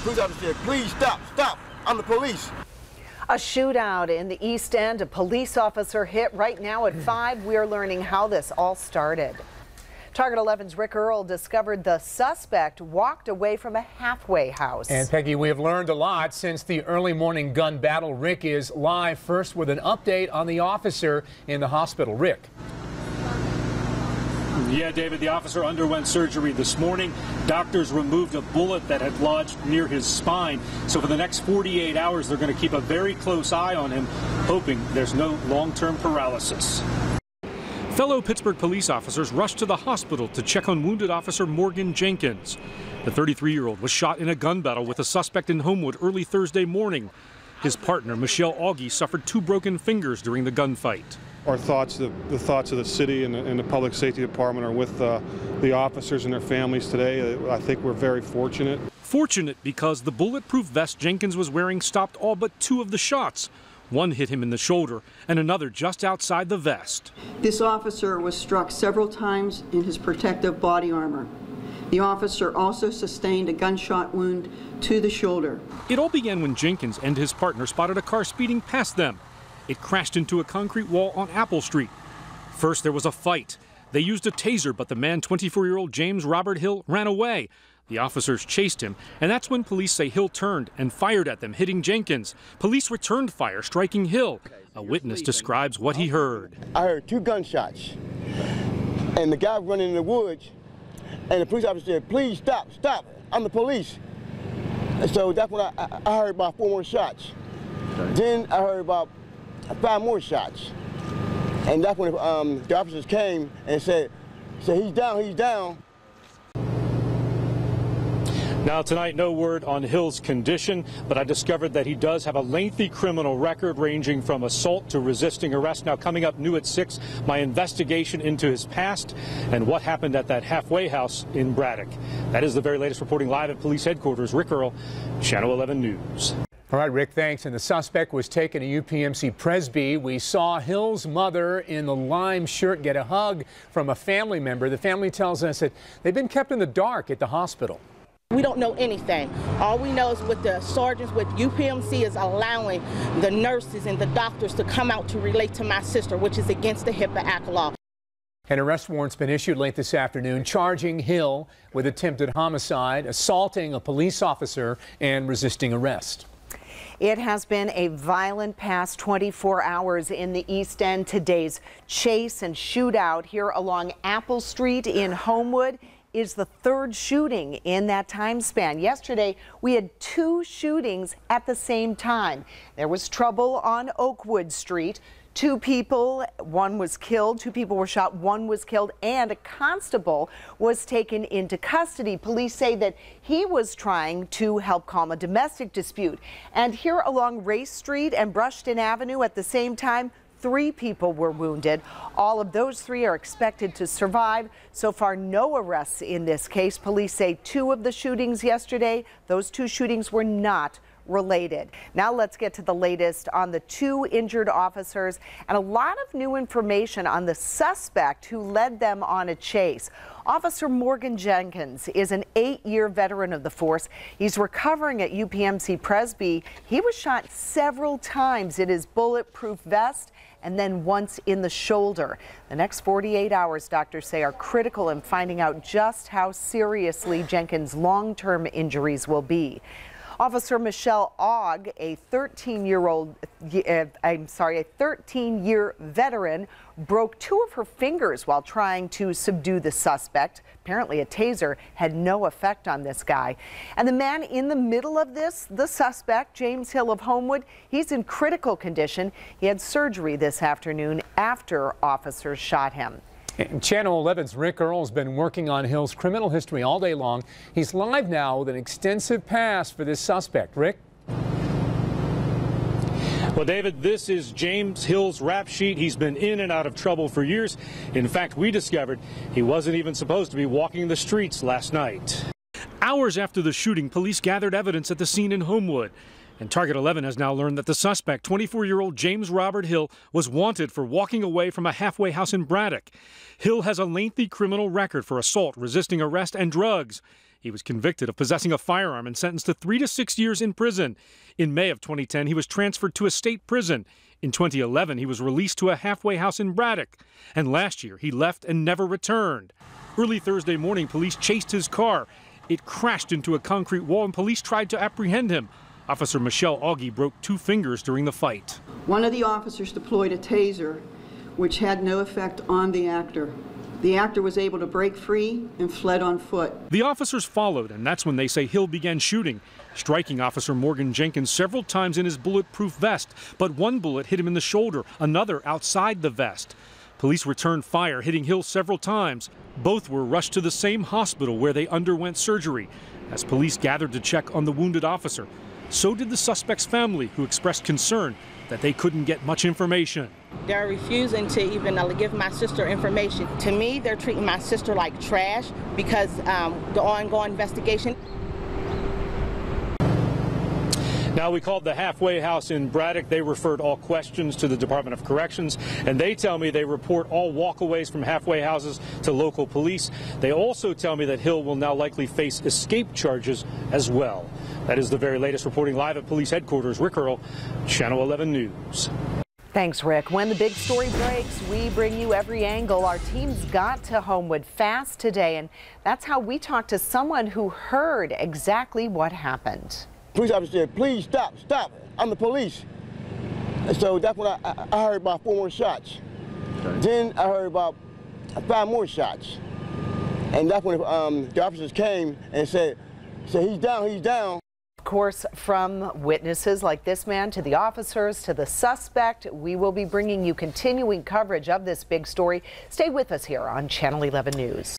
police officer said, please stop, stop, I'm the police. A shootout in the East End, a police officer hit. Right now at 5, we are learning how this all started. Target 11's Rick Earl discovered the suspect walked away from a halfway house. And Peggy, we have learned a lot since the early morning gun battle. Rick is live first with an update on the officer in the hospital. Rick. Yeah, David, the officer underwent surgery this morning. Doctors removed a bullet that had lodged near his spine. So for the next 48 hours, they're going to keep a very close eye on him, hoping there's no long-term paralysis. Fellow Pittsburgh police officers rushed to the hospital to check on wounded officer Morgan Jenkins. The 33-year-old was shot in a gun battle with a suspect in Homewood early Thursday morning. His partner, Michelle Augie, suffered 2 broken fingers during the gunfight. Our thoughts, the thoughts of the city and the public safety department are with the officers and their families today. I think we're very fortunate. Fortunate because the bulletproof vest Jenkins was wearing stopped all but 2 of the shots. One hit him in the shoulder and another just outside the vest. This officer was struck several times in his protective body armor. The officer also sustained a gunshot wound to the shoulder. It all began when Jenkins and his partner spotted a car speeding past them. It crashed into a concrete wall on Apple Street. First, there was a fight. They used a taser, but the man, 24-year-old James Robert Hill, ran away. The officers chased him, and that's when police say Hill turned and fired at them, hitting Jenkins. Police returned fire, striking Hill. A witness describes what he heard. I heard 2 gunshots, and the guy running in the woods, and the police officer said, please stop, stop, I'm the police. And so that's when I heard about 4 more shots. Then I heard about 5 more shots. And that's when the officers came and said, he's down, he's down. Now tonight, no word on Hill's condition, but I discovered that he does have a lengthy criminal record ranging from assault to resisting arrest. Now coming up new at 6, my investigation into his past and what happened at that halfway house in Braddock. That is the very latest. Reporting live at police headquarters, Rick Earl, Channel 11 News. All right, Rick, thanks. And the suspect was taken to UPMC Presby. We saw Hill's mother in the lime shirt get a hug from a family member. The family tells us that they've been kept in the dark at the hospital. We don't know anything. All we know is with the sergeants with UPMC is allowing the nurses and the doctors to come out to relate to my sister, which is against the HIPAA Act law. An arrest warrant's been issued late this afternoon charging Hill with attempted homicide, assaulting a police officer, and resisting arrest. It has been a violent past 24 hours in the East End. Today's chase and shootout here along Apple Street in Homewood is the 3rd shooting in that time span. Yesterday, we had 2 shootings at the same time. There was trouble on Oakwood Street. 2 people, 1 was killed, 2 people were shot, 1 was killed, and a constable was taken into custody. Police say that he was trying to help calm a domestic dispute. And here along Race Street and Brushton Avenue at the same time, 3 people were wounded. All of those 3 are expected to survive. So far, no arrests in this case. Police say 2 of the shootings yesterday, those 2 shootings were not related. Now let's get to the latest on the 2 injured officers and a lot of new information on the suspect who led them on a chase. Officer Morgan Jenkins is an 8-year veteran of the force. He's recovering at UPMC Presby. He was shot several times in his bulletproof vest and then once in the shoulder. The next 48 hours, doctors say, are critical in finding out just how seriously Jenkins' long-term injuries will be. Officer Michelle Augie, a 13-year veteran, broke 2 of her fingers while trying to subdue the suspect. Apparently a taser had no effect on this guy. And the man in the middle of this, the suspect, James Hill of Homewood, he's in critical condition. He had surgery this afternoon after officers shot him. And Channel 11's Rick Earl has been working on Hill's criminal history all day long. He's live now with an extensive past for this suspect. Rick? Well, David, this is James Hill's rap sheet. He's been in and out of trouble for years. In fact, we discovered he wasn't even supposed to be walking the streets last night. Hours after the shooting, police gathered evidence at the scene in Homewood. And Target 11 has now learned that the suspect, 24-year-old James Robert Hill, was wanted for walking away from a halfway house in Braddock. Hill has a lengthy criminal record for assault, resisting arrest, and drugs. He was convicted of possessing a firearm and sentenced to 3 to 6 years in prison. In May of 2010, he was transferred to a state prison. In 2011, he was released to a halfway house in Braddock. And last year, he left and never returned. Early Thursday morning, police chased his car. It crashed into a concrete wall and police tried to apprehend him. Officer Michelle Augie broke 2 fingers during the fight. One of the officers deployed a taser, which had no effect on the actor. The actor was able to break free and fled on foot. The officers followed, and that's when they say Hill began shooting, striking Officer Morgan Jenkins several times in his bulletproof vest. But one bullet hit him in the shoulder, another outside the vest. Police returned fire, hitting Hill several times. Both were rushed to the same hospital where they underwent surgery. As police gathered to check on the wounded officer, so did the suspect's family, who expressed concern that they couldn't get much information. They're refusing to even give my sister information. To me, they're treating my sister like trash because the ongoing investigation. Now, we called the halfway house in Braddock. They referred all questions to the Department of Corrections, and they tell me they report all walkaways from halfway houses to local police. They also tell me that Hill will now likely face escape charges as well. That is the very latest. Reporting live at police headquarters, Rick Earl, Channel 11 News. Thanks, Rick. When the big story breaks, we bring you every angle. Our teams got to Homewood fast today, and that's how we talked to someone who heard exactly what happened. Police officer said, please stop, stop, I'm the police. And so that's when I heard about 4 more shots. Okay. Then I heard about 5 more shots. And that's when the officers came and said, he's down, he's down. Of course, from witnesses like this man to the officers to the suspect, we will be bringing you continuing coverage of this big story. Stay with us here on Channel 11 News.